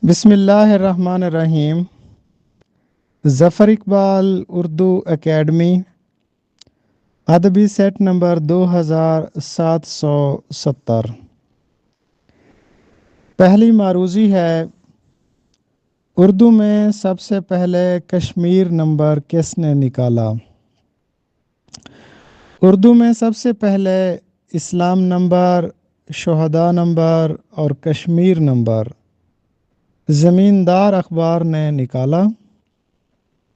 بسم اللہ الرحمن الرحیم۔ ظفر اقبال اردو اکیڈمی ادبی سیٹ نمبر 2770۔ پہلی معروضی ہے، اردو میں سب سے پہلے کشمیر نمبر کس نے نکالا؟ اردو میں سب سے پہلے اسلام نمبر، شہداء نمبر اور کشمیر نمبر زمیندار اخبار نے نکالا،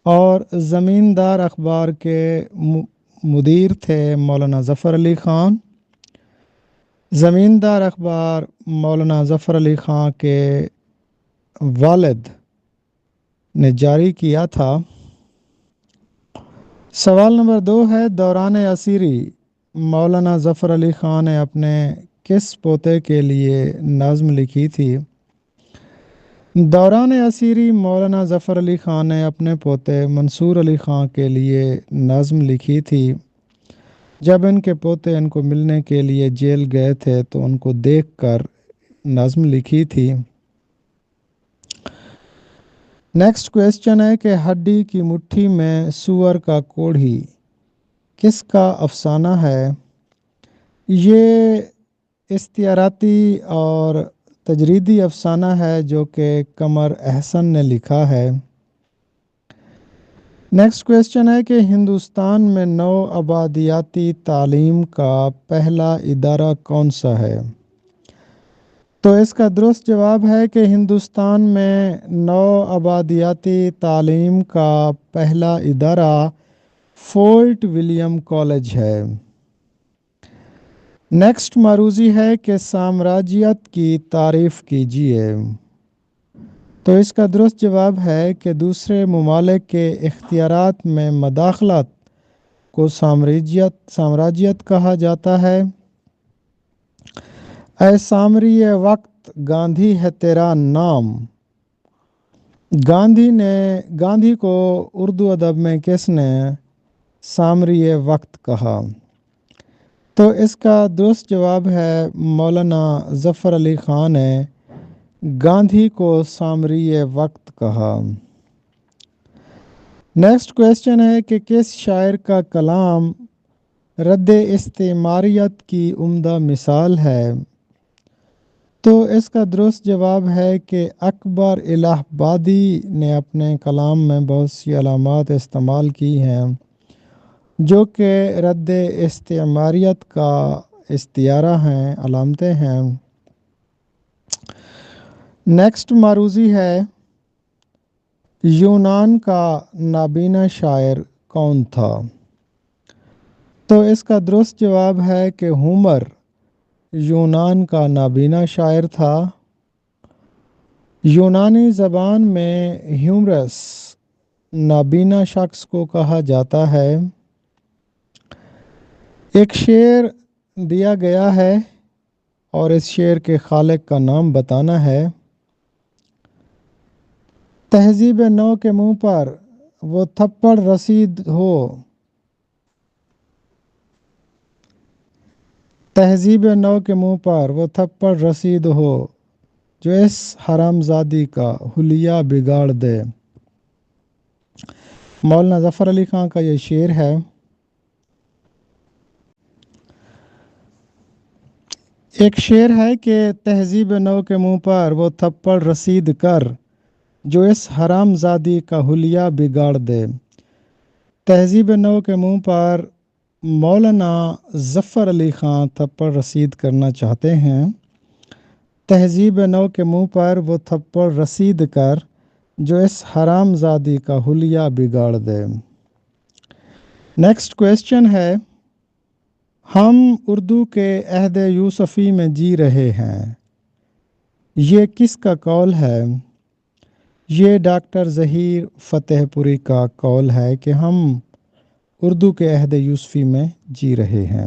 اور زمیندار اخبار کے مدیر تھے مولانا ظفر علی خان۔ زمیندار اخبار مولانا ظفر علی خان کے والد نے جاری کیا تھا۔ سوال نمبر 2 ہے، دوران اسیری مولانا ظفر علی خان نے اپنے کس پوتے کے لیے نظم لکھی تھی؟ دوران اسیری مولانا ظفر علی خان نے اپنے پوتے منصور علی خان کے لیے نظم لکھی تھی۔ جب ان کے پوتے ان کو ملنے کے لیے جیل گئے تھے تو ان کو دیکھ کر نظم لکھی تھی۔ نیکسٹ کویسچن ہے کہ ہڈی کی مٹھی میں سور کا کوڑھی کس کا افسانہ ہے؟ یہ استعاراتی اور تجریدی افسانہ ہے جو کہ قمر احسن نے لکھا ہے۔ نیکسٹ کویسچن ہے کہ ہندوستان میں نو آبادیاتی تعلیم کا پہلا ادارہ کون سا ہے؟ تو اس کا درست جواب ہے کہ ہندوستان میں نو آبادیاتی تعلیم کا پہلا ادارہ فورٹ ولیم کالج ہے۔ نیکسٹ معروضی ہے کہ سامراجیت کی تعریف کیجیے۔ تو اس کا درست جواب ہے کہ دوسرے ممالک کے اختیارات میں مداخلت کو سامراجیت کہا جاتا ہے۔ اے سامری وقت گاندھی ہے تیرا نام، گاندھی کو اردو ادب میں کس نے سامری وقت کہا؟ تو اس کا درست جواب ہے مولانا ظفر علی خان نے گاندھی کو سامری وقت کہا۔ نیکسٹ کویسچن ہے کہ کس شاعر کا کلام رد استعماریت کی عمدہ مثال ہے؟ تو اس کا درست جواب ہے کہ اکبر الہ آبادی نے اپنے کلام میں بہت سی علامات استعمال کی ہیں جو کہ رد استعماریت کا استعارہ ہیں، علامتیں ہیں۔ نیکسٹ معروضی ہے، یونان کا نابینا شاعر کون تھا؟ تو اس کا درست جواب ہے کہ ہومر یونان کا نابینا شاعر تھا۔ یونانی زبان میں ہیومرس نابینا شخص کو کہا جاتا ہے۔ ایک شعر دیا گیا ہے اور اس شعر کے خالق کا نام بتانا ہے۔ تہذیب نو کے منہ پر وہ تھپڑ رسید ہو، تہذیب نو کے منہ پر وہ تھپڑ رسید ہو جو اس حرامزادی کا حلیہ بگاڑ دے۔ مولانا ظفر علی خان کا یہ شعر ہے۔ ایک شعر ہے کہ تہذیب نو کے منہ پر وہ تھپڑ رسید کر جو اس حرامزادی کا حلیہ بگاڑ دے۔ تہذیب نو کے منہ پر مولانا ظفر علی خان تھپڑ رسید کرنا چاہتے ہیں۔ تہذیب نو کے منہ پر وہ تھپڑ رسید کر جو اس حرامزادی کا حلیہ بگاڑ دے۔ نیکسٹ کویسچن ہے، ہم اردو کے عہد یوسفی میں جی رہے ہیں، یہ کس کا قول ہے؟ یہ ڈاکٹر ظہیر فتح پوری کا قول ہے کہ ہم اردو کے عہد یوسفی میں جی رہے ہیں۔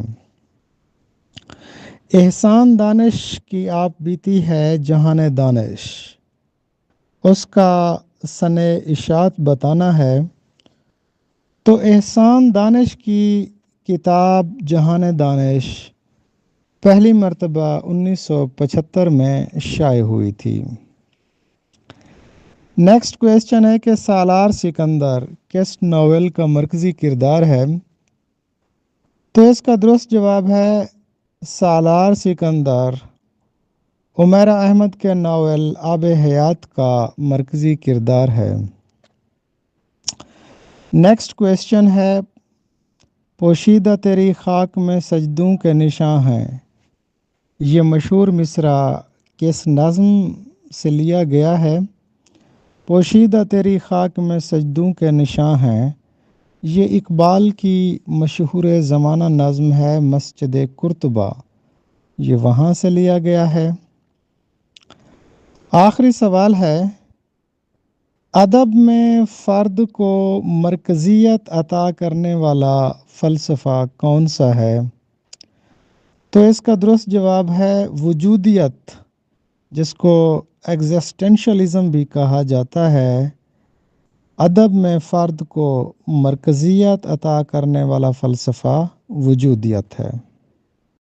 احسان دانش کی آپ بیتی ہے جہان دانش، اس کا سن اشاعت بتانا ہے۔ تو احسان دانش کی کتاب جہان دانش پہلی مرتبہ 1975 میں شائع ہوئی تھی۔ نیکسٹ کویسچن ہے کہ سالار سکندر کس ناول کا مرکزی کردار ہے؟ تو اس کا درست جواب ہے سالار سکندر عمیرہ احمد کے ناول آب حیات کا مرکزی کردار ہے۔ نیکسٹ کویسچن ہے پوشیدہ تیری خاک میں سجدوں کے نشاں ہیں، یہ مشہور مصرع کس نظم سے لیا گیا ہے؟ پوشیدہ تیری خاک میں سجدوں کے نشاں ہیں، یہ اقبال کی مشہور زمانہ نظم ہے مسجد قرطبہ، یہ وہاں سے لیا گیا ہے۔ آخری سوال ہے ادب میں فرد کو مرکزیت عطا کرنے والا فلسفہ کون سا ہے؟ تو اس کا درست جواب ہے وجودیت، جس کو ایگزسٹنشلزم بھی کہا جاتا ہے۔ ادب میں فرد کو مرکزیت عطا کرنے والا فلسفہ وجودیت ہے۔